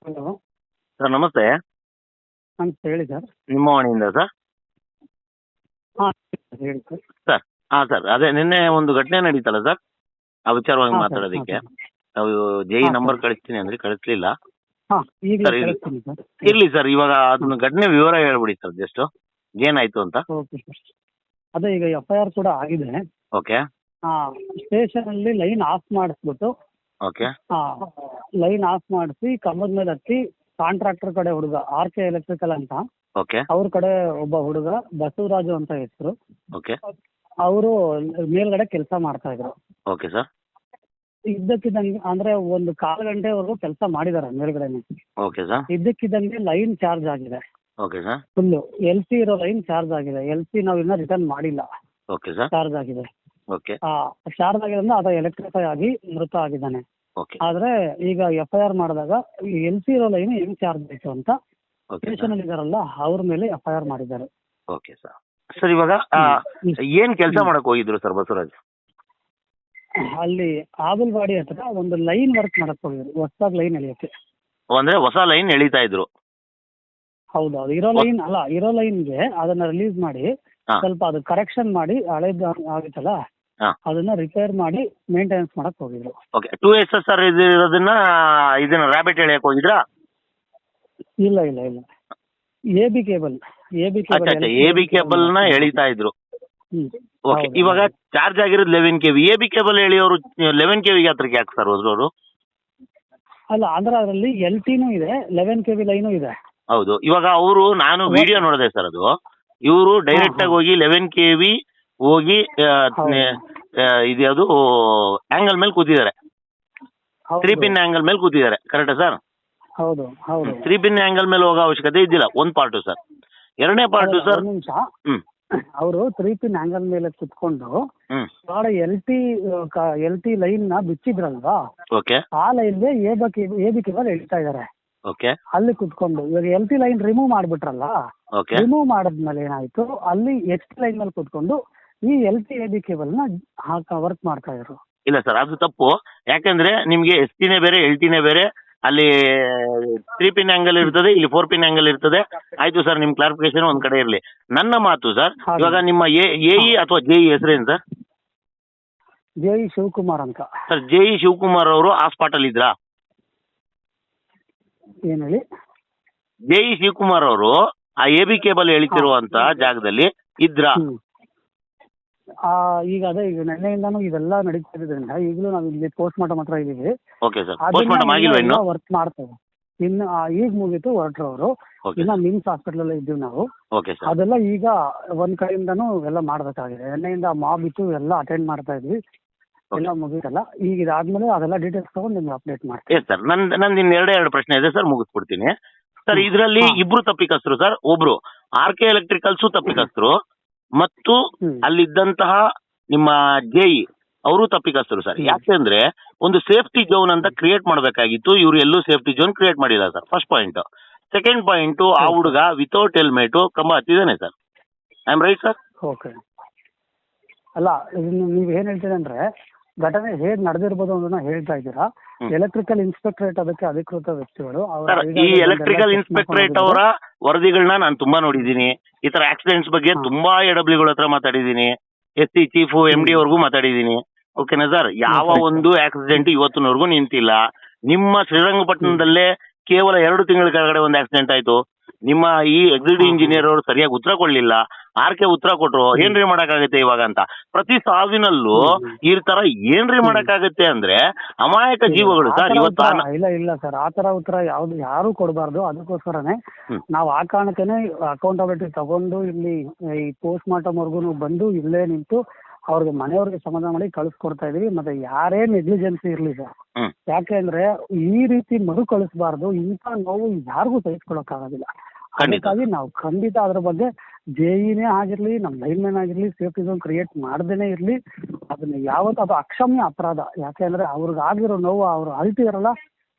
Hello. Sir ನಮಸ್ತೆ. ನಮಸ್ತೆ, ಹೇಳಿ ಸರ್. ನಿಮ್ಮ ವಾಣಿಯಿಂದ ಸರ್. ಹಾಂ, ಹೇಳಿ ಸರ್. ಸರ್ ಸರ್ ಅದೇ ನಿನ್ನೆ ಒಂದು ಘಟನೆ ನಡೀತಲ್ಲ ಸರ್, ಆ ವಿಚಾರವಾಗಿ ಹಾಂ ಸರ್, ಮಾತಾಡೋದಕ್ಕೆ ಹಾಂ ನಾವು ಜೈ ಹಾಂ ನಂಬರ್ ಸರ್. ಕಳಿಸ್ತೀನಿ ಅಂದ್ರೆ ಕಳಿಸ್ಲಿಲ್ಲ. ಹಾಂ, ಈಗಲೇ ಸರ್ ಕಳಿಸ್ತೀನಿ ಸರ್. ಇರ್ಲಿ ಸರ್, ಇವಾಗ ಅದನ್ನ ಘಟನೆ ವಿವರ ಹೇಳ್ಬಿಡಿ ಸರ್ ಜಸ್ಟ್ ಏನಾಯ್ತು ಅಂತ. Okay sir. ಅದೇ ಈಗ FIR ಕೂಡ ಆಗಿದೆ. ಓಕೆ ಸ್ಟೇಷನಲ್ಲಿ ಲೈನ್ ಆಫ್ ಮಾಡಿಸ್ಬಿಟ್ಟು, ಓಕೆ ಲೈನ್ ಆಫ್ ಮಾಡಿಸಿ ಕಂಬದ ಮೇಲೆ ಹತ್ತಿ ಕಾಂಟ್ರಾಕ್ಟರ್ ಕಡೆ ಹುಡುಗ RK ಎಲೆಕ್ಟ್ರಿಕಲ್ ಅಂತ, ಓಕೆ ಅವ್ರ ಕಡೆ ಒಬ್ಬ ಹುಡುಗ ಬಸವರಾಜು ಅಂತ ಹೆಸರು, ಓಕೆ ಅವರು ಮೇಲ್ಗಡೆ ಕೆಲಸ ಮಾಡ್ತಾ ಇದ್ರು. Okay sir. ಇದ್ದಕ್ಕಿದ್ದಂಗೆ ಅಂದ್ರೆ ಒಂದು ಕಾಲು ಗಂಟೆವರೆಗೂ ಕೆಲಸ ಮಾಡಿದ್ದಾರೆ ಮೇಲ್ಗಡೆನೆ. Okay sir. ಇದ್ದಕ್ಕಿದ್ದಂಗೆ ಲೈನ್ ಚಾರ್ಜ್ ಆಗಿದೆ. Okay sir. ಫುಲ್ಲು LC ಇರೋ ಲೈನ್ ಚಾರ್ಜ್ ಆಗಿದೆ. LC ನಾವು ಇನ್ನೂ ರಿಟರ್ನ್ ಮಾಡಿಲ್ಲ, ಓಕೆ ಸರ್. ಚಾರ್ಜ್ ಆಗಿದೆ. ಓಕೆ ಚಾರ್ಜ್ ಆಗಿದೆ ಅಂದ್ರೆ ಅದು ಎಲೆಕ್ಟ್ರಿಫೈ ಆಗಿ ಮೃತ ಆಗಿದ್ದಾನೆ. ಓಕೆ ಆದ್ರೆ ಈಗ FIR ಮಾಡಿದಾಗ ಈ LC ಇರೋ ಲೈನ್ ಹೆಂಗ್ ಚಾರ್ಜ್ ಆಯ್ತು ಅಂತ ಓಕೆ ಸ್ಟೇಷನ್ ಅಲ್ಲಿ ಇದಾರಲ್ಲ ಅವ್ರ ಮೇಲೆ FIR ಮಾಡಿದ್ದಾರೆ. Okay sir. ಸರ್ ಇವಾಗ ಏನ್ ಕೆಲಸ ಮಾಡಕ್ ಹೋಗಿದ್ರು ಸರ್ ಬಸವರಾಜ್? ಅಲ್ಲಿ ಆಬಲ್ವಾಡಿ ಹತ್ರ ಒಂದು ಲೈನ್ ವರ್ಕ್ ಮಾಡಕ್ ಹೋಗಿದ್ರು, ಹೊಸದಾಗಿ ಲೈನ್ ಎಳಿಯಕ್ಕೆ. ಅಂದ್ರೆ ಹೊಸ ಲೈನ್ ಎಳಿತಾ ಇದ್ರು? ಹೌದೌದು, ಇರೋ ಲೈನ್ ಅಲ್ಲ, ಇರೋ ಲೈನ್ಗೆ ಅದನ್ನ ರಿಲೀಸ್ ಮಾಡಿ ಹಾ. ಸ್ವಲ್ಪ ಅದು ಕರೆಕ್ಷನ್ ಮಾಡಿ ಹಳೇದು ಆಗಿತ್ತಲ್ಲ ಹಾ. ಅದನ್ನ ರಿಪೇರ್ ಮಾಡಿ ಮೇಂಟೆನೆನ್ಸ್ ಮಾಡಕ್ ಹೋಗಿದ್ರು. ಓಕೆ 2SSR ಇರೋದನ್ನ ಇದನ್ನ ರ್ಯಾಬಿಟ್ ಎಳೆಯಕ್ ಹೋಗಿದ್ರಾ? ಇಲ್ಲ ಇಲ್ಲ ಇಲ್ಲ, AB cable, AB ಅಚ್ಚಾ AB cable ನ ಎಳಿತಾ ಇದ್ರು. ಓಕೆ, ಇವಾಗ ಚಾರ್ಜ್ ಆಗಿರೋದು 11 kV. AB ಕೇಬಲ್ ಎಳೆಯೋರು 11 kV ಹತ್ರಕ್ಕೆ ಯಾಕೆ ಸರ್ ಹೋದ್ರು ಅವರು? ಅಲ್ಲ ಅಂದ್ರೆ ಅದರಲ್ಲಿ LTನೂ ಇದೆ, 11 kV ಲೈನು ಇದೆ. ಹೌದು, ಇವಾಗ ಅವರು ನಾನು ವಿಡಿಯೋ ನೋಡಿದೆ ಸರ್, ಅದು ಇವರು ಡೈರೆಕ್ಟ್ ಆಗಿ ಹೋಗಿ 11 kV ಹೋಗಿ ಇದು ಆಂಗಲ್ ಮೇಲೆ ಕೂತಿದ್ದಾರೆ, 3 pin ಆಂಗಲ್ ಮೇಲೆ ಕೂತಿದ್ದಾರೆ, ಕರೆಕ್ಟಾ ಸರ್? ಹೌದು ಹೌದು. 3 pin ಆಂಗಲ್ ಮೇಲೆ ಹೋಗೋ ಅವಶ್ಯಕತೆ ಇದ್ದಿಲ್ಲ. ಒಂದು ಪಾರ್ಟು ಸರ್. ಎರಡನೇ ಪಾರ್ಟು ಸರ್, ನಿಮಿಷ, ಹ್ಮ್ ಅವರು 3 pin ಆಂಗಲ್ ಮೇಲೆ ಕುತ್ಕೊಂಡು ಹ್ಮ್ LT ಲೈನ್ ನ ಬಿಚ್ಚಿದ್ರಲ್ವಾ, ಓಕೆ ಆ ಲೈನ್ಗೆ AB ಕೇಬಲ್ ಎಳಿತಾ ಇದಾರೆ ಓಕೆ ಅಲ್ಲಿ ಕುತ್ಕೊಂಡು. ಇವಾಗ LT ಲೈನ್ ರಿಮೂವ್ ಮಾಡ್ಬಿಟ್ರಲ್ಲ, ಓಕೆ ರಿಮೂವ್ ಮಾಡಿದ್ಮೇಲೆ ಏನಾಯ್ತು, ಅಲ್ಲಿ HT ಲೈನ್ ಮೇಲೆ ಕುತ್ಕೊಂಡು ಈ LT AB ಕೇಬಲ್ ನ ವರ್ಕ್ ಮಾಡ್ತಾ ಇದ್ರು. ಇಲ್ಲ ಸರ್, ಅದು ತಪ್ಪು. ಯಾಕಂದ್ರೆ ನಿಮ್ಗೆ STನೇ ಬೇರೆ LTನೇ ಬೇರೆ. ಅಲ್ಲಿ 3 pin ಆಂಗಲ್ ಇರ್ತದೆ, ಇಲ್ಲಿ 4 pin ಆಂಗಲ್ ಇರ್ತದೆ. ಆಯ್ತು ಸರ್, ನಿಮ್ ಕ್ಲಾರಿಫಿಕೇಶನ್ ಒಂದ್ ಕಡೆ ಇರ್ಲಿ. ನನ್ನ ಮಾತು ಸರ್, ಇವಾಗ ನಿಮ್ಮ AE ಅಥವಾ JE ಹೆಸರೇನು ಸರ್? JE ಶಿವಕುಮಾರ್ ಅಂತ. ಸರ್ JE ಶಿವಕುಮಾರ್ ಅವರು ಆ ಸ್ಪಾಟ್ ಅಲ್ಲಿ ಇದ್ರಾ? ಏನ್ ಹೇಳಿ? JE ಶಿವಕುಮಾರ್ ಅವರು ಆ AB ಕೇಬಲ್ ಎಳಿತಿರುವಂತ ಜಾಗದಲ್ಲಿ ಇದ್ರಾ? ಈಗ ಅದೇ, ಈಗ ನೆನ್ನೆಯಿಂದಾನು ಇದೆಲ್ಲ ನಡೀತಾ ಇರೋದ್ರಿಂದ ಈಗಲೂ ನಾವು ಇಲ್ಲಿ ಪೋಸ್ಟ್ ಮಾರ್ಟಮ್ ಹತ್ರ ಇದೀವಿ. ಓಕೆ ಸರ್, ಪೋಸ್ಟ್ ಮಾರ್ಟಮ್ ಆಗಿಲ್ವಾ ಇನ್ನು? ವರ್ಕ್ ಮಾಡ್ತೇವೆ ಇನ್ನು. ಈಗ ಮುಗೀತು ಹೊರಟ್ರು ಅವರು. ಇನ್ನ MIMS ಹಾಸ್ಪಿಟಲ್ ಅಲ್ಲಿ ಇದ್ದೀವಿ ನಾವು. Okay sir. ಅದೆಲ್ಲ ಈಗ ಒಂದ್ ಕಡೆಯಿಂದಾನು ಎಲ್ಲ ಮಾಡ್ಬೇಕಾಗಿದೆ. ನೆನ್ನೆಯಿಂದ ಮಾಬ್ ಇತ್ತು, ಎಲ್ಲ ಅಟೆಂಡ್ ಮಾಡ್ತಾ ಇದ್ವಿ, ಎಲ್ಲ ಮುಗೀತಲ್ಲ. ಈಗ ಇದಾದ್ಮೇಲೆ ಅದೆಲ್ಲ ಡೀಟೇಲ್ಸ್ ತಗೊಂಡು ನಿಮ್ಗೆ ಅಪ್ಡೇಟ್ ಮಾಡ್ತೀವಿ. ಎಸ್ ಸರ್, ನಂದು ಇನ್ನು ಎರಡು ಪ್ರಶ್ನೆ ಇದೆ ಸರ್, ಮುಗಿಸ್ಬಿಡ್ತೀನಿ ಸರ್. ಇದರಲ್ಲಿ ಇಬ್ರು ತಪ್ಪಿಕಸ್ತರು ಸರ್. ಒಬ್ರು RK ಎಲೆಕ್ಟ್ರಿಕಲ್ಸು ತಪ್ಪಿಕಸ್ತರು, ಮತ್ತು ಅಲ್ಲಿದ್ದಂತಹ ನಿಮ್ಮ JE ಅವರು ತಪ್ಪಿಕಸ್ತರು ಸರ್. ಯಾಕೆಂದ್ರೆ ಒಂದು ಸೇಫ್ಟಿ ಝೋನ್ ಅಂತ ಕ್ರಿಯೇಟ್ ಮಾಡಬೇಕಾಗಿತ್ತು, ಇವ್ರು ಎಲ್ಲೂ ಸೇಫ್ಟಿ ಝೋನ್ ಕ್ರಿಯೇಟ್ ಮಾಡಿಲ್ಲ sir, first point. Second point, ಆ ಹುಡುಗ ವಿತೌಟ್ ಹೆಲ್ಮೆಟ್ ಕಂಬ ಹತ್ತಿದ್ದಾನೆ sir. I am right sir? Okay. ಅಲ್ಲ, ನೀವ್ ಏನ್ ಹೇಳ್ತೀರಿ ಅಂದ್ರೆ ಘಟನೆ ಹೇಗ್ ನಡೆದಿರ್ಬೋದು ಅನ್ನೋದನ್ನ ಹೇಳ್ತಾ ಇದ್ದೀರಾ. ಎಲೆಕ್ಟ್ರಿಕಲ್ ಇನ್ಸ್ಪೆಕ್ಟರೇಟ್ ಅದಕ್ಕೆ ಅಧಿಕೃತ ವ್ಯಕ್ತಿಗಳು. ಈ ಎಲೆಕ್ಟ್ರಿಕಲ್ ಇನ್ಸ್ಪೆಕ್ಟರೇಟ್ ಅವರ ವರದಿಗಳನ್ನ ನಾನು ತುಂಬಾ ನೋಡಿದ್ದೀನಿ. ಈ ತರ ಆಕ್ಸಿಡೆಂಟ್ಸ್ ಬಗ್ಗೆ ತುಂಬಾ AWಗಳ ಹತ್ರ ಮಾತಾಡಿದ್ದೀನಿ, SC ಚೀಫ್ MD ಅವ್ರಿಗೂ ಮಾತಾಡಿದ್ದೀನಿ. ಓಕೆನಾ ಸರ್? ಯಾವ ಒಂದು ಆಕ್ಸಿಡೆಂಟ್ ಇವತ್ತಿನವರೆಗೂ ನಿಂತಿಲ್ಲ. ನಿಮ್ಮ ಶ್ರೀರಂಗಪಟ್ಟಣದಲ್ಲೇ ಕೇವಲ 2 ತಿಂಗಳ ಕೆಳಗಡೆ ಒಂದು ಆಕ್ಸಿಡೆಂಟ್ ಆಯ್ತು. ನಿಮ್ಮ ಈ ಎಕ್ಸಿಕ್ಯೂಟಿವ್ ಇಂಜಿನಿಯರ್ ಅವರು ಸರಿಯಾಗಿ ಉತ್ತರ ಕೊಡ್ಲಿಲ್ಲ, RK ಉತ್ತರ ಕೊಟ್ರು. ಏನ್ರಿ ಮಾಡಕ್ಕಾಗತ್ತೆ ಇವಾಗ ಅಂತ. ಪ್ರತಿ ಸಾವಿನಲ್ಲೂ ಈ ತರ ಏನ್ರಿ ಮಾಡಕ್ಕಾಗತ್ತೆ ಅಂದ್ರೆ ಅಮಾಯಕ ಜೀವಗಳು ಸರ್. ಇವತ್ತು ಇಲ್ಲ ಇಲ್ಲ ಸರ್, ಆತರ ಉತ್ತರ ಯಾರು ಕೊಡಬಾರ್ದು. ಅದಕ್ಕೋಸ್ಕರನೇ ನಾವು ಆ ಕಾರಣಕ್ಕೇನೆ ಅಕೌಂಟಬಿಲಿಟಿ ತಗೊಂಡು ಇಲ್ಲಿ ಈ ಪೋಸ್ಟ್ ಮಾರ್ಟಮ್ ವರ್ಗು ಬಂದು ಇಲ್ಲೇ ನಿಂತು ಅವ್ರಿಗೆ ಮನೆಯವ್ರಿಗೆ ಸಮಾಧಾನ ಮಾಡಿ ಕಳಿಸ್ಕೊಡ್ತಾ ಇದೀವಿ. ಮತ್ತೆ ಯಾರೇ ನೆಗ್ಲಿಜೆನ್ಸಿ ಇರ್ಲಿ ಸರ್, ಯಾಕೆಂದ್ರೆ ಈ ರೀತಿ ಮರು ಕಳಿಸಬಾರ್ದು. ಇಂಥ ನೋವು ಯಾರಿಗೂ ಸಹಿಸ್ಕೊಳಕ್ ಆಗೋದಿಲ್ಲ. ಅದಕ್ಕಾಗಿ ನಾವು ಖಂಡಿತ ಅದ್ರ ಬಗ್ಗೆ JEನೇ ಆಗಿರ್ಲಿ, ನಮ್ಮ ಲೈನ್ ಮ್ಯಾನ್ ಆಗಿರ್ಲಿ, ಸೇಫ್ಟಿ ಝೋನ್ ಕ್ರಿಯೇಟ್ ಮಾಡದೇನೆ ಇರ್ಲಿ, ಅದನ್ನ ಯಾವತ್ತು ಅದು ಅಕ್ಷಮ್ಯ ಅಪರಾಧ. ಯಾಕೆಂದ್ರೆ ಅವ್ರಿಗಾಗಿರೋ ನೋವು ಅವ್ರು ಅಳ್ತಿದಾರಲ್ಲ,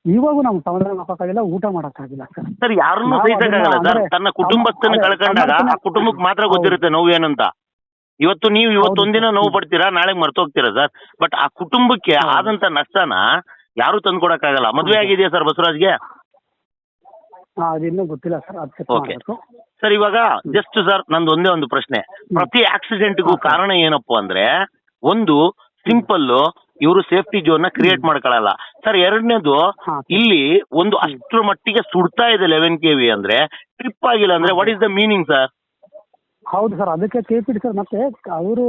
ಇವಾಗೂ ನಮ್ಗೆ ಸಮಾಧಾನ ಹಾಕೋಕ್ಕಾಗಿಲ್ಲ, ಊಟ ಮಾಡಕ್ಕಾಗಿಲ್ಲ ಸರ್. ಸರ್ ಯಾರನ್ನೂ ಸಹಿಸಕ್ಕಾಗಲ್ಲ ಸರ್. ತನ್ನ ಕುಟುಂಬಸ್ಥನ ಕಳ್ಕೊಂಡಾಗ ಆ ಕುಟುಂಬಕ್ಕೆ ಮಾತ್ರ ಗೊತ್ತಿರುತ್ತೆ ನೋವು ಏನಂತ. ನೀವು ಇವತ್ತೊಂದಿನ ನೋವು ಪಡ್ತೀರಾ, ನಾಳೆ ಮರ್ತೋಗ್ತೀರಾ ಸರ್. ಬಟ್ ಆ ಕುಟುಂಬಕ್ಕೆ ಆದಂತ ನಷ್ಟನ ಯಾರು ತಂದ್ಕೊಡಕ್ಕಾಗಲ್ಲ. ಮದ್ವೆ ಆಗಿದೆಯಾ ಸರ್ ಬಸವರಾಜ್ಗೆ? ಅದು ಇನ್ನೂ ಗೊತ್ತಿಲ್ಲ ಸರ್, ಅದು ಚೆಕ್ Okay. ಮಾಡಬೇಕು. ಸರ್ ಇವಾಗ ಜಸ್ಟ್ ಸರ್ ನಂದು ಒಂದೇ ಒಂದು ಪ್ರಶ್ನೆ, ಪ್ರತಿ ಆಕ್ಸಿಡೆಂಟ್ಗೂ ಕಾರಣ ಏನಪ್ಪಾ ಅಂದ್ರೆ, ಒಂದು ಸಿಂಪಲ್ ಇವರು ಸೇಫ್ಟಿ ಝೋನ್ ನ ಕ್ರಿಯೇಟ್ ಮಾಡ್ಕೊಳ್ಳಲ್ಲ ಸರ್. ಎರಡನೇದು, ಹಾ. ಇಲ್ಲಿ ಒಂದು ಅಷ್ಟರ ಮಟ್ಟಿಗೆ ಸುಡ್ತಾ ಇದೆ 11 kV ಅಂದ್ರೆ ಟ್ರಿಪ್ ಆಗಿಲ್ಲ ಅಂದ್ರೆ what is the meaning sir? ಹೌದು ಸರ್, ಅದಕ್ಕೆ ಕೇಳ್ತಿರಿ ಸರ್. ಮತ್ತೆ ಅವರು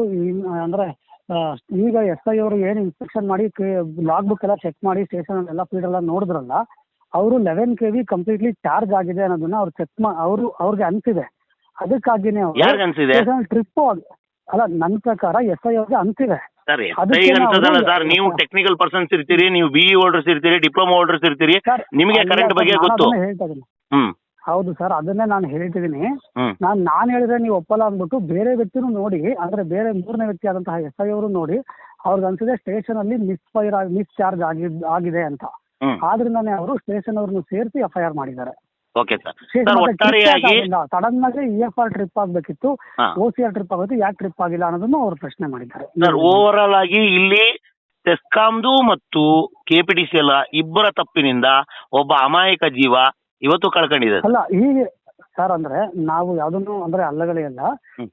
ಅಂದ್ರೆ ಈಗ SI ಅವರು ಏನು ಇನ್ಸ್ಪೆಕ್ಷನ್ ಮಾಡಿ ಲಾಗ್ ಬುಕ್ ಎಲ್ಲ ಚೆಕ್ ಮಾಡಿ ಸ್ಟೇಷನ್ ಎಲ್ಲ ಫೀಡ್ ಎಲ್ಲ ನೋಡಿದ್ರಲ್ಲ, ಅವರು 11 kV ಕಂಪ್ಲೀಟ್ಲಿ ಚಾರ್ಜ್ ಆಗಿದೆ ಅನ್ನೋದನ್ನ ಅವ್ರು ಚೆಕ್ ಅವ್ರಿಗೆ ಅನ್ಸಿದೆ. ಅದಕ್ಕಾಗಿನೇ ಯಾರ್ಗ್ ಅನ್ಸಿದೆ? ಟ್ರಿಪ್ ಅಲ್ಲ, ನನ್ನ ಪ್ರಕಾರ SI ಅವ್ರಿಗೆ ಅನ್ಸಿದೆ. ಸರ್ ಅದಕ್ಕೆ ಅನ್ಸದಲ್ಲ ನಾವು- ಸರ್, ನೀವು ಟೆಕ್ನಿಕಲ್ ಪರ್ಸನ್ಸ್ ಇರ್ತೀರಿ, ನೀವು BE ಹೋಲ್ಡರ್ಸ್ ಇರ್ತೀರಿ, ಡಿಪ್ಲೊಮಾ ಹೋಲ್ಡರ್ಸ್ ಇರ್ತೀರಿ, ಸರ್, ನಿಮಗೆ ಅಲ್ಲ ಕರೆಂಟ್ ಸರ್, ಬಗ್ಗೆ ನಾನು ಗೊತ್ತು. ಅದನ್ನೇ ಹೇಳ್ತಾ ಇದ್ದೀನಿ. ಹ್ಮ್ ಹೌದು ಸರ್, ಅದನ್ನೇ ನಾನು ಹೇಳ್ತಿದ್ದೀನಿ. ಹ್ಮ್ ನಾನು ಹೇಳಿದ್ರೆ ನೀವು ಒಪ್ಪಲ್ಲ ಅಂದ್ಬಿಟ್ಟು ಬೇರೆ ವ್ಯಕ್ತಿನೂ ನೋಡಿ, ಅಂದ್ರೆ ಬೇರೆ ಮೂರನೇ ವ್ಯಕ್ತಿ ಆದಂತಹ SI ಅವರು ನೋಡಿ ಅವ್ರಿಗೆ ಅನ್ಸಿದೆ ಸ್ಟೇಷನ್ ಅಲ್ಲಿ ಮಿಸ್ ಚಾರ್ಜ್ ಆಗಿದೆ ಅಂತ. ಹ್ಮ್ ಆದ್ರಿಂದಾನೇ ಅವರು ಸ್ಟೇಷನ್ ಅವ್ರನ್ನು ಸೇರಿಸಿ FIR ಮಾಡಿದ್ದಾರೆ. Okay sir. ಸರ್ ಒಟ್ಟಾರೆಯಾಗಿ ಸಡನ್ ಆಗಿ EFR ಟ್ರಿಪ್ ಆಗ್ಬೇಕಿತ್ತು, ಹಾ. OCR ಟ್ರಿಪ್ ಆಗುತ್ತೆ, ಯಾಕೆ ಟ್ರಿಪ್ ಆಗಿಲ್ಲ ಅನ್ನೋದನ್ನು ಅವರು ಪ್ರಶ್ನೆ ಮಾಡಿದ್ದಾರೆ. ಸರ್ ಓವರ್ ಆಲ್ ಆಗಿ ಇಲ್ಲಿ ಸೆಸ್ಕಾಮ್ದು ಮತ್ತು KPTCL ಇಬ್ಬರ ತಪ್ಪಿನಿಂದ ಒಬ್ಬ ಅಮಾಯಕ ಜೀವ ಇವತ್ತು ಕಳ್ಕೊಂಡಿದೆ. ಅಲ್ಲ ಹೀಗೆ ಸರ್, ಅಂದ್ರೆ ನಾವು ಯಾವ್ದನ್ನು ಅಂದ್ರೆ ಅಲ್ಲಗಳೆಯಲ್ಲ,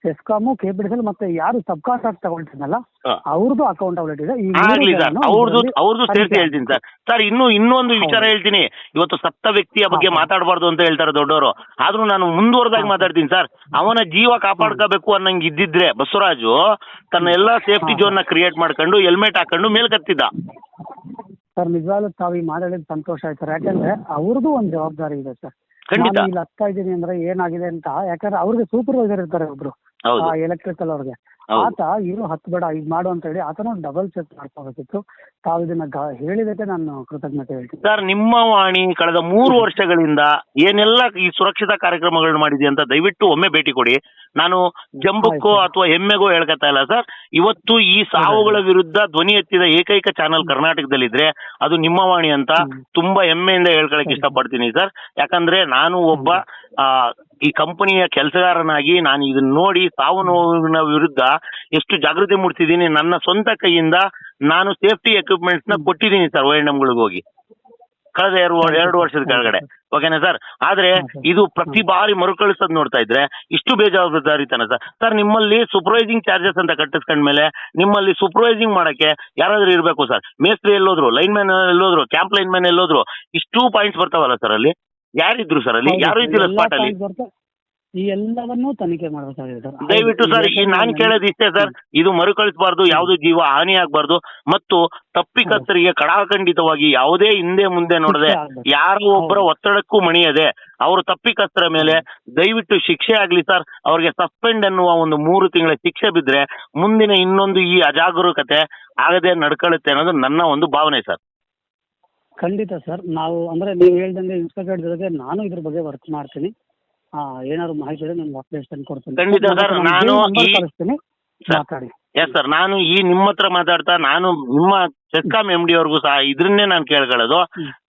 ಸೆಸ್ಕಾಮು KPTCL ಮತ್ತೆ ಯಾರು ಸಬ್ ಕಾಂಟ್ರಾಕ್ಟ್ ತಗೊಳ್ತಿದ್ನಲ್ಲ ಹಾ. ಅವ್ರದ್ದು ಅಕೌಂಟಬಿಲಿಟಿ ಇದೆ. ಈ ಆಗ್ಲಿ ಸರ್, ಅವ್ರದ್ದು ಸೇರಿಸಿ ತನಿಖೆ ಹೇಳ್ತೀನಿ ಸರ್. ಸರ್ ಇನ್ನೊಂದು ವಿಚಾರ ಹೇಳ್ತೀನಿ. ಇವತ್ತು ಸತ್ತ ವ್ಯಕ್ತಿಯ ಬಗ್ಗೆ ಮಾತಾಡಬಾರ್ದು ಅಂತ ಹೇಳ್ತಾರೆ ದೊಡ್ಡವರು, ಆದ್ರೂ ನಾನು ಮುಂದುವರೆದಾಗ ಮಾತಾಡ್ತೀನಿ ಸರ್. ಅವನ ಜೀವ ಕಾಪಾಡ್ಕೋಬೇಕು ಅನ್ನಂಗೆ ಇದ್ದಿದ್ರೆ ಬಸವರಾಜು ತನ್ನ ಎಲ್ಲಾ ಸೇಫ್ಟಿ ಝೋನ್ ನ ಕ್ರಿಯೇಟ್ ಮಾಡ್ಕೊಂಡು ಹೆಲ್ಮೆಟ್ ಹಾಕೊಂಡು ಮೇಲ್ಕತ್ತಿದ್ದ. ಸರ್ ನಿಜವಾಗ್ಲೂ ತಾವು ಈ ಮಾತಾಡಿದ ಸಂತೋಷ ಆಯ್ತು ಸರ್. ಯಾಕಂದ್ರೆ ಅವ್ರದ್ದು ಒಂದು ಜವಾಬ್ದಾರಿ ಇದೆ ಸರ್. ಖಂಡಿತ. ನಾನು ಇಲ್ಲಿ ಹತ್ತಾ ಇದ್ದೀನಿ ಅಂದ್ರೆ ಏನಾಗಿದೆ ಅಂತ, ಯಾಕಂದ್ರೆ ಅವ್ರಿಗೆ ಸೂಪರ್ವೈಸರ್ ಇರ್ತಾರೆ ಒಬ್ರು, ಹೌದು ಎಲೆಕ್ಟ್ರಿಕಲ್ ಅವ್ರಿಗೆ. ಹೌದು. ಆತ ಇರು ಹತ್ಬೇಡ ಇದು ಮಾಡು ಅಂತ ಹೇಳಿ ಆತನ ಡಬಲ್ ಚೆಕ್ ಮಾಡ್ಕೋಬೇಕಿತ್ತು. ತಾವು ಇದನ್ನ ಹೇಳಿದಕ್ಕೆ ನಾನು ಕೃತಜ್ಞತೆ ಹೇಳ್ತೀನಿ ಸರ್. ನಿಮ್ಮ ವಾಣಿ ಕಳೆದ 3 ವರ್ಷಗಳಿಂದ ಏನೆಲ್ಲ ಈ ಸುರಕ್ಷತಾ ಕಾರ್ಯಕ್ರಮಗಳನ್ನ ಮಾಡಿದೆ ಅಂತ ದಯವಿಟ್ಟು ಒಮ್ಮೆ ಭೇಟಿ ಕೊಡಿ. ನಾನು ಜಂಬಕ್ಕೋ ಅಥವಾ ಹೆಮ್ಮೆಗೋ ಹೇಳ್ಕತ್ತಾ ಇಲ್ಲ ಸರ್. ಇವತ್ತು ಈ ಸಾವುಗಳ ವಿರುದ್ಧ ಧ್ವನಿ ಎತ್ತಿದ ಏಕೈಕ ಚಾನಲ್ ಕರ್ನಾಟಕದಲ್ಲಿದ್ರೆ ಅದು ನಿಮ್ಮ ವಾಣಿ ಅಂತ ತುಂಬಾ ಹೆಮ್ಮೆಯಿಂದ ಹೇಳ್ಕೊಳಕ್ ಇಷ್ಟಪಡ್ತೀನಿ ಸರ್. ಯಾಕಂದ್ರೆ ನಾನು ಒಬ್ಬ ಈ ಕಂಪನಿಯ ಕೆಲಸಗಾರನಾಗಿ ನಾನು ಇದನ್ನ ನೋಡಿ ಸಾವು ನೋವಿನ ವಿರುದ್ಧ ಎಷ್ಟು ಜಾಗೃತಿ ಮೂಡಿಸಿದ್ದೀನಿ. ನನ್ನ ಸ್ವಂತ ಕೈಯಿಂದ ನಾನು ಸೇಫ್ಟಿ ಎಕ್ವಿಪ್ಮೆಂಟ್ಸ್ ನ ಕೊಟ್ಟಿದ್ದೀನಿ ಸರ್ ONMಗಳಿಗೆ ಹೋಗಿ ಕಳೆದ 2 ವರ್ಷದ ಕೆಳಗಡೆ. ಓಕೆನಾ ಸರ್? ಆದ್ರೆ ಇದು ಪ್ರತಿ ಬಾರಿ ಮರುಕಳಿಸೋದ್ ನೋಡ್ತಾ ಇದ್ರೆ ಇಷ್ಟು ಬೇಜವಾಬ್ದಾರಿತನ ಸರ್. ಸರ್ ನಿಮ್ಮಲ್ಲಿ ಸೂಪರ್ವೈಸಿಂಗ್ ಚಾರ್ಜಸ್ ಅಂತ ಕಟ್ಟಿಸ್ಕೊಂಡ್ಮೇಲೆ ನಿಮ್ಮಲ್ಲಿ ಸೂಪರ್ವೈಸಿಂಗ್ ಮಾಡಕ್ಕೆ ಯಾರಾದ್ರೂ ಇರ್ಬೇಕು ಸರ್. ಮೇಸ್ತ್ರಿ ಎಲ್ಲೋದ್ರು, ಲೈನ್ ಮ್ಯಾನ್ ಎಲ್ಲೋದ್ರು, ಕ್ಯಾಂಪ್ ಲೈನ್ ಮ್ಯಾನ್ ಎಲ್ಲೋದ್ರು, ಇಷ್ಟು ಪಾಯಿಂಟ್ಸ್ ಬರ್ತಾವಲ್ಲ ಸರ್. ಅಲ್ಲಿ ಯಾರಿದ್ರು ಸರ್? ಅಲ್ಲಿ ಯಾರು ಇದ್ದಿಲ್ಲ ಸ್ಪಾಟ್ ಅಲ್ಲಿ. ಈ ಎಲ್ಲವನ್ನೂ ತನಿಖೆ ಮಾಡಬೇಕಾಗಿದೆ ಸರ್. ದಯವಿಟ್ಟು ಸರ್ ಈ ನಾನು ಕೇಳೋದು ಇಷ್ಟೇ ಸರ್, ಇದು ಮರುಕಳಿಸಬಾರ್ದು, ಯಾವ್ದು ಜೀವ ಹಾನಿ ಆಗ್ಬಾರ್ದು, ಮತ್ತು ತಪ್ಪಿತಸ್ಥರಿಗೆ ಕಡಾಖಂಡಿತವಾಗಿ ಯಾವುದೇ ಹಿಂದೆ ಮುಂದೆ ನೋಡದೆ ಯಾರೋ ಒಬ್ಬರ ಒತ್ತಡಕ್ಕೂ ಮಣಿಯದೆ ಅವರು ತಪ್ಪಿತಸ್ಥರ ಮೇಲೆ ದಯವಿಟ್ಟು ಶಿಕ್ಷೆ ಆಗ್ಲಿ ಸರ್. ಅವ್ರಿಗೆ ಸಸ್ಪೆಂಡ್ ಅನ್ನುವ ಒಂದು 3 ತಿಂಗಳ ಶಿಕ್ಷೆ ಬಿದ್ರೆ ಮುಂದಿನ ಇನ್ನೊಂದು ಈ ಅಜಾಗರೂಕತೆ ಆಗದೆ ನಡ್ಕೊಳ್ಳುತ್ತೆ ಅನ್ನೋದು ನನ್ನ ಒಂದು ಭಾವನೆ ಸರ್. ಖಂಡಿತ ಸರ್. ನಾವು ಅಂದ್ರೆ ನೀವು ಹೇಳ್ದಂಗೆ ಇನ್ಸ್ಪೆಕ್ಟರ್ ಜೊತೆಗೆ ನಾನು ಇದ್ರ ಬಗ್ಗೆ ವರ್ಕ್ ಮಾಡ್ತೀನಿ. ಏನಾದ್ರು ಮಾಹಿತಿ ಇದೆ ನಿಮ್ಗೆ ಅಪ್ಡೇಷನ್ ಕೊಡ್ತೀನಿ. ಖಂಡಿತ ಸರ್. ನಾನು ಕಳಿಸ್ತೀನಿ, ಮಾತಾಡಿ. Yes sir. ನಾನು ಈ ನಿಮ್ಮ ಹತ್ರ ಮಾತಾಡ್ತಾ ನಾನು ನಿಮ್ಮ ಸೆಸ್ಕಾಂ MD ಅವ್ರಿಗೂ ಸಹ ಇದ್ರನ್ನೇ ನಾನು ಕೇಳ್ಕೊಳ್ಳೋದು,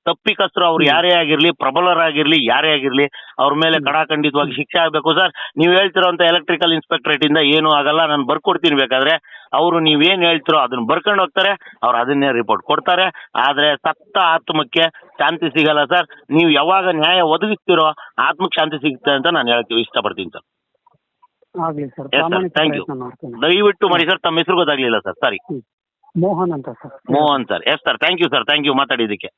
ತಪ್ಪಿಕಸ್ತರು ಅವ್ರು ಯಾರೇ ಆಗಿರ್ಲಿ, ಪ್ರಬಲರಾಗಿರ್ಲಿ, ಯಾರೇ ಆಗಿರ್ಲಿ, ಅವ್ರ ಮೇಲೆ ಕಡಾಖಂಡಿತವಾಗಿ ಶಿಕ್ಷೆ ಆಗ್ಬೇಕು ಸರ್. ನೀವು ಹೇಳ್ತಿರೋಂತ ಎಲೆಕ್ಟ್ರಿಕಲ್ ಇನ್ಸ್ಪೆಕ್ಟರೇಟ್ ಇಂದ ಏನು ಆಗಲ್ಲ, ನಾನು ಬರ್ಕೊಡ್ತೀನಿ ಬೇಕಾದ್ರೆ. ಅವರು ನೀವೇನ್ ಹೇಳ್ತಿರೋ ಅದನ್ನ ಬರ್ಕೊಂಡು ಹೋಗ್ತಾರೆ, ಅವ್ರು ಅದನ್ನೇ ರಿಪೋರ್ಟ್ ಕೊಡ್ತಾರೆ. ಆದ್ರೆ ಸತ್ತ ಆತ್ಮಕ್ಕೆ ಶಾಂತಿ ಸಿಗಲ್ಲ ಸರ್. ನೀವು ಯಾವಾಗ ನ್ಯಾಯ ಒದಗಿಸ್ತಿರೋ ಆತ್ಮಕ್ಕೆ ಶಾಂತಿ ಸಿಗುತ್ತೆ ಅಂತ ನಾನು ಹೇಳಕ್ಕೆ ಇಷ್ಟಪಡ್ತೀನಿ ಸರ್. ಆಗ್ಲಿ ಸರ್, ಥ್ಯಾಂಕ್ ಯು. ದಯವಿಟ್ಟು ಮಾಡಿ ಸರ್. ತಮ್ಮ ಹೆಸರು ಗೊತ್ತಾಗ್ಲಿಲ್ಲ ಸರ್, ಸಾರಿ. ಮೋಹನ್ ಅಂತ sir. Mohan sir. Yes sir, thank you sir, thank you ಮಾತಾಡಿದ್ದಕ್ಕೆ.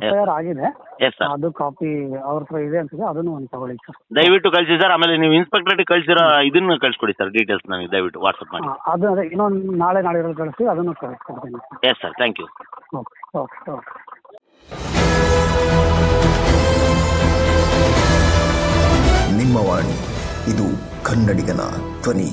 FIR ಆಗಿದೆ. Yes sir. ಅದು ಕಾಪಿ ಅವ್ರ ಹತ್ರ ಇದೆ ಅನ್ಸುತ್ತೆ, ಅದನ್ನು ಒಂದು ತಗೊಳ್ಳಿ ಸರ್. ದಯವಿಟ್ಟು ಕಳಿಸಿ ಸರ್. ಆಮೇಲೆ ನೀವು ಇನ್ಸ್ಪೆಕ್ಟರೇಟ್ ಕಳಿಸಿರೋ ಇದನ್ನ ಕಳ್ಸಿಕೊಡಿ ಸರ್, ಡೀಟೇಲ್ಸ್ ನನಗೆ ದಯವಿಟ್ಟು ವಾಟ್ಸಪ್ ಮಾಡಿ. ಅದು ಅದೇ ಇನ್ನೊಂದು ನಾಳೆ ಕಳಿಸಿ ಅದನ್ನು ಕಳಿಸ್ಕೊಡ್ತೀನಿ. Yes sir, thank you. Okay okay okay. ನಿಮ್ಮ ವಾಣಿ, ಇದು ಕನ್ನಡಿಗನ ಧ್ವನಿ.